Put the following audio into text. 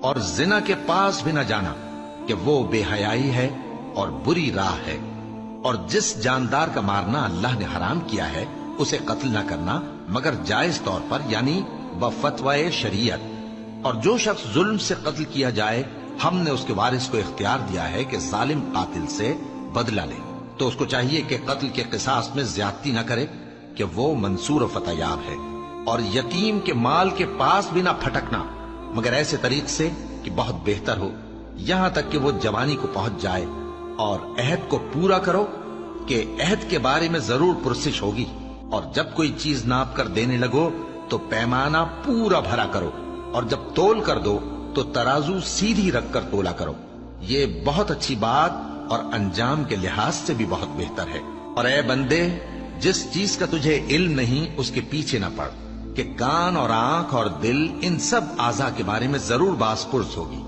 اور زنا کے پاس بھی نہ جانا کہ وہ بے حیائی ہے اور بری راہ ہے، اور جس جاندار کا مارنا اللہ نے حرام کیا ہے اسے قتل نہ کرنا مگر جائز طور پر، یعنی بفتوائے شریعت۔ اور جو شخص ظلم سے قتل کیا جائے، ہم نے اس کے وارث کو اختیار دیا ہے کہ ظالم قاتل سے بدلہ لے، تو اس کو چاہیے کہ قتل کے قصاص میں زیادتی نہ کرے کہ وہ منصور و فتح یاب ہے۔ اور یتیم کے مال کے پاس بھی نہ پھٹکنا مگر ایسے طریق سے کہ بہت بہتر ہو، یہاں تک کہ وہ جوانی کو پہنچ جائے۔ اور عہد کو پورا کرو کہ عہد کے بارے میں ضرور پرسش ہوگی، اور جب کوئی چیز ناپ کر دینے لگو تو پیمانہ پورا بھرا کرو، اور جب تول کر دو تو ترازو سیدھی رکھ کر تولا کرو، یہ بہت اچھی بات اور انجام کے لحاظ سے بھی بہت بہتر ہے۔ اور اے بندے، جس چیز کا تجھے علم نہیں اس کے پیچھے نہ پڑ، کہ کان اور آنکھ اور دل ان سب اعضاء کے بارے میں ضرور باز پرس ہوگی۔